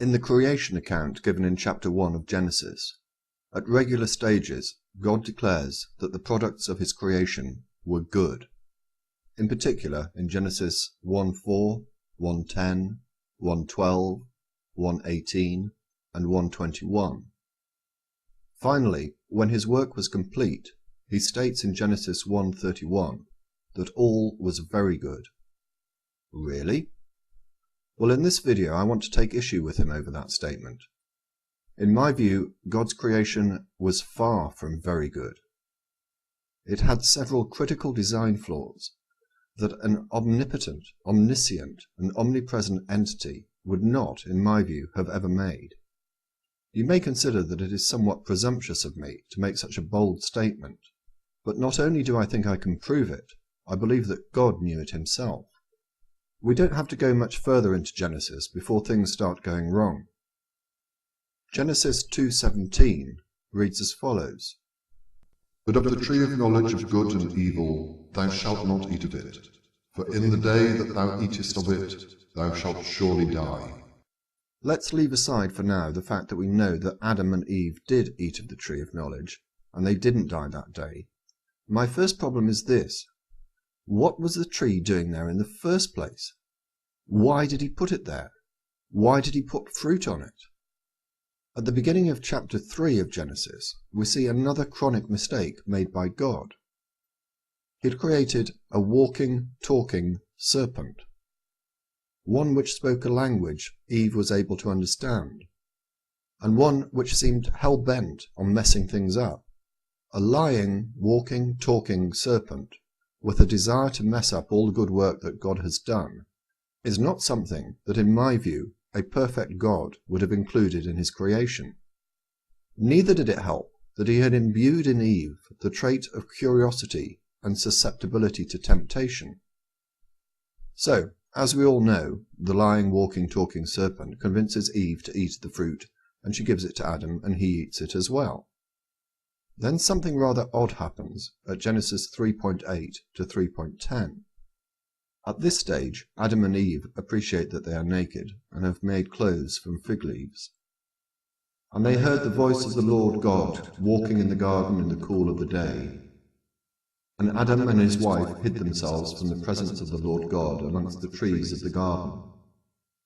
In the creation account given in chapter 1 of Genesis, at regular stages, God declares that the products of his creation were good. In particular, in Genesis 1:4, 1:10, 1:12, 1:18, and 1:21. Finally, when his work was complete, he states in Genesis 1:31 that all was very good. Really? Well, in this video I want to take issue with him over that statement. In my view, God's creation was far from very good. It had several critical design flaws that an omnipotent, omniscient, and omnipresent entity would not, in my view, have ever made. You may consider that it is somewhat presumptuous of me to make such a bold statement, but not only do I think I can prove it, I believe that God knew it himself. We don't have to go much further into Genesis before things start going wrong. Genesis 2:17 reads as follows: But of the tree of knowledge of good and evil thou shalt not eat of it, for in the day that thou eatest of it thou shalt surely die. Let's leave aside for now the fact that we know that Adam and Eve did eat of the tree of knowledge, and they didn't die that day. My first problem is this: what was the tree doing there in the first place? Why did he put it there? Why did he put fruit on it? At the beginning of chapter 3 of Genesis, we see another chronic mistake made by God. He had created a walking, talking serpent, one which spoke a language Eve was able to understand, and one which seemed hell-bent on messing things up. A lying, walking, talking serpent with a desire to mess up all the good work that God has done is not something that, in my view, a perfect God would have included in his creation. Neither did it help that he had imbued in Eve the trait of curiosity and susceptibility to temptation. So, as we all know, the lying, walking, talking serpent convinces Eve to eat the fruit, and she gives it to Adam, and he eats it as well. Then something rather odd happens at Genesis 3:8 to 3:10. At this stage, Adam and Eve appreciate that they are naked and have made clothes from fig leaves. And they heard the voice of the Lord God walking in the garden in the cool of the day. And Adam and his wife hid themselves from the presence of the Lord God amongst the trees of the garden.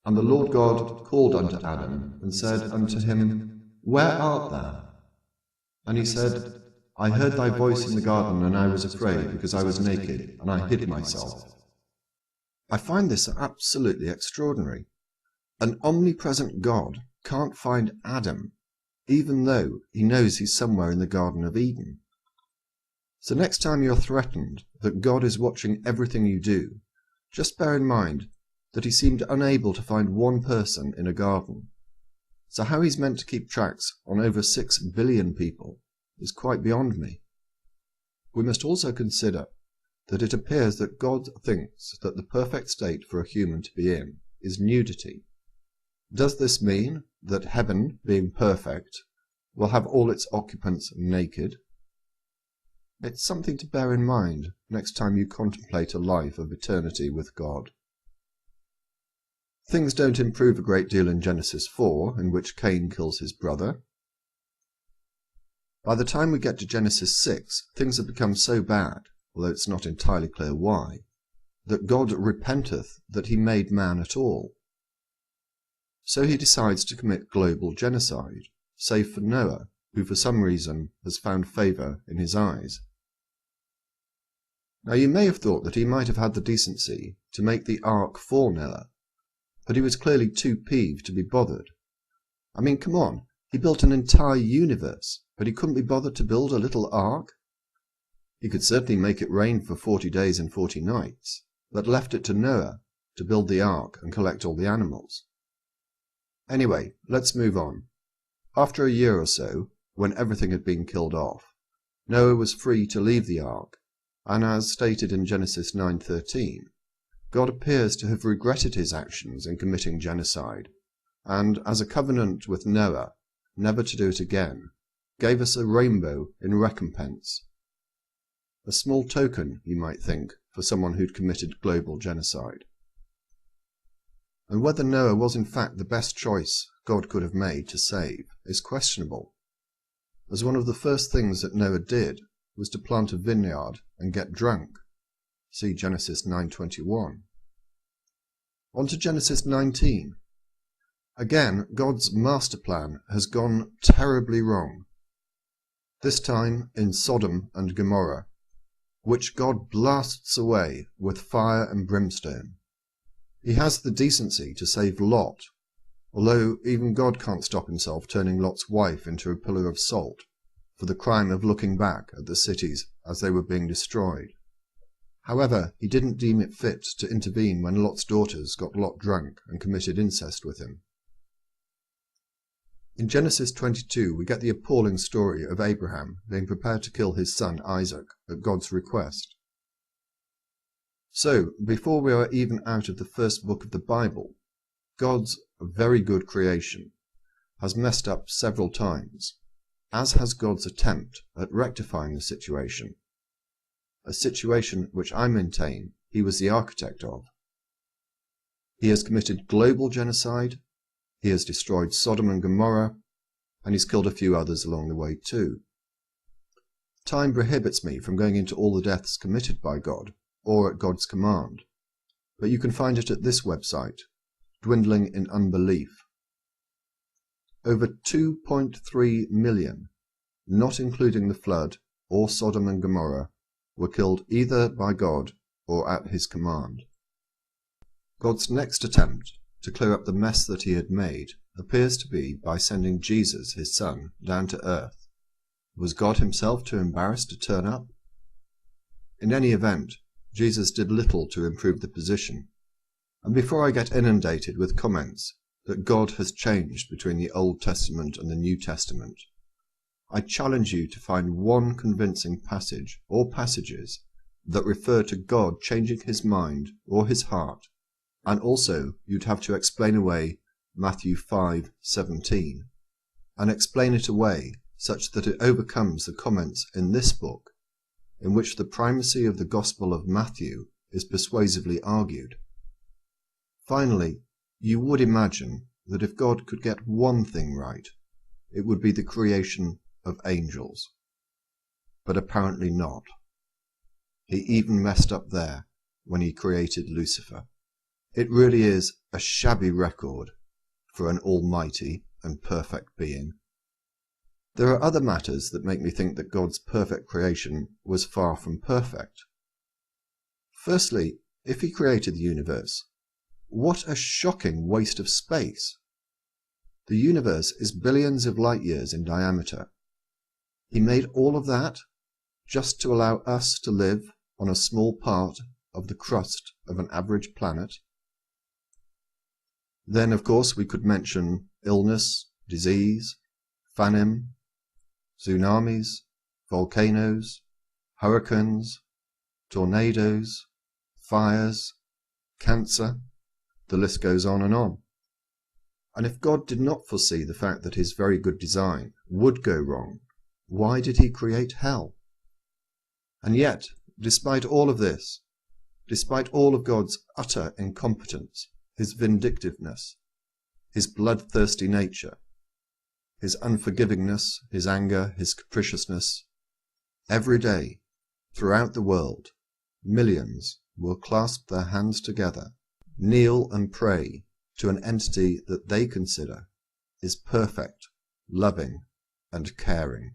And the Lord God called unto Adam, and said unto him, Where art thou? And he said, I heard thy voice in the garden, and I was afraid, because I was naked, and I hid myself. I find this absolutely extraordinary. An omnipresent God can't find Adam, even though he knows he's somewhere in the Garden of Eden. So next time you're threatened that God is watching everything you do, just bear in mind that he seemed unable to find one person in a garden. So how he's meant to keep tracks on over 6 billion people is quite beyond me. We must also consider that it appears that God thinks that the perfect state for a human to be in is nudity. Does this mean that heaven, being perfect, will have all its occupants naked? It's something to bear in mind next time you contemplate a life of eternity with God. Things don't improve a great deal in Genesis 4, in which Cain kills his brother. By the time we get to Genesis 6, things have become so bad, although it's not entirely clear why, that God repenteth that he made man at all. So he decides to commit global genocide, save for Noah, who for some reason has found favour in his eyes. Now you may have thought that he might have had the decency to make the ark for Noah, but he was clearly too peeved to be bothered. I mean, come on, he built an entire universe, but he couldn't be bothered to build a little ark? He could certainly make it rain for 40 days and 40 nights, but left it to Noah to build the ark and collect all the animals. Anyway, let's move on. After a year or so, when everything had been killed off, Noah was free to leave the ark, and as stated in Genesis 9:13, God appears to have regretted his actions in committing genocide, and as a covenant with Noah never to do it again, gave us a rainbow in recompense. A small token, you might think, for someone who'd committed global genocide. and whether Noah was in fact the best choice God could have made to save is questionable, as one of the first things that Noah did was to plant a vineyard and get drunk. See Genesis 9:21. On to Genesis 19. Again, God's master plan has gone terribly wrong. This time in Sodom and Gomorrah, which God blasts away with fire and brimstone. He has the decency to save Lot, although even God can't stop himself turning Lot's wife into a pillar of salt for the crime of looking back at the cities as they were being destroyed. However, he didn't deem it fit to intervene when Lot's daughters got Lot drunk and committed incest with him. In Genesis 22, we get the appalling story of Abraham being prepared to kill his son Isaac at God's request. So, before we are even out of the first book of the Bible, God's very good creation has messed up several times, as has God's attempt at rectifying the situation, a situation which I maintain he was the architect of. He has committed global genocide, he has destroyed Sodom and Gomorrah, and he's killed a few others along the way too. Time prohibits me from going into all the deaths committed by God, or at God's command, but you can find it at this website, Dwindling in Unbelief. Over 2.3 million, not including the flood or Sodom and Gomorrah, were killed either by God or at his command. God's next attempt to clear up the mess that he had made appears to be by sending Jesus, his son, down to earth. Was God himself too embarrassed to turn up? In any event, Jesus did little to improve the position, and before I get inundated with comments that God has changed between the Old Testament and the New Testament, I challenge you to find one convincing passage or passages that refer to God changing his mind or his heart, and also you'd have to explain away Matthew 5:17, and explain it away such that it overcomes the comments in this book, in which the primacy of the Gospel of Matthew is persuasively argued. Finally, you would imagine that if God could get one thing right, it would be the creation of angels. But apparently not. He even messed up there when he created Lucifer. It really is a shabby record for an almighty and perfect being. There are other matters that make me think that God's perfect creation was far from perfect. Firstly, if he created the universe, what a shocking waste of space! The universe is billions of light years in diameter. He made all of that just to allow us to live on a small part of the crust of an average planet. Then, of course, we could mention illness, disease, famine, tsunamis, volcanoes, hurricanes, tornadoes, fires, cancer. The list goes on and on. And if God did not foresee the fact that his very good design would go wrong, why did he create hell? And yet, despite all of this, despite all of God's utter incompetence, his vindictiveness, his bloodthirsty nature, his unforgivingness, his anger, his capriciousness, every day, throughout the world, millions will clasp their hands together, kneel and pray to an entity that they consider is perfect, loving, and caring.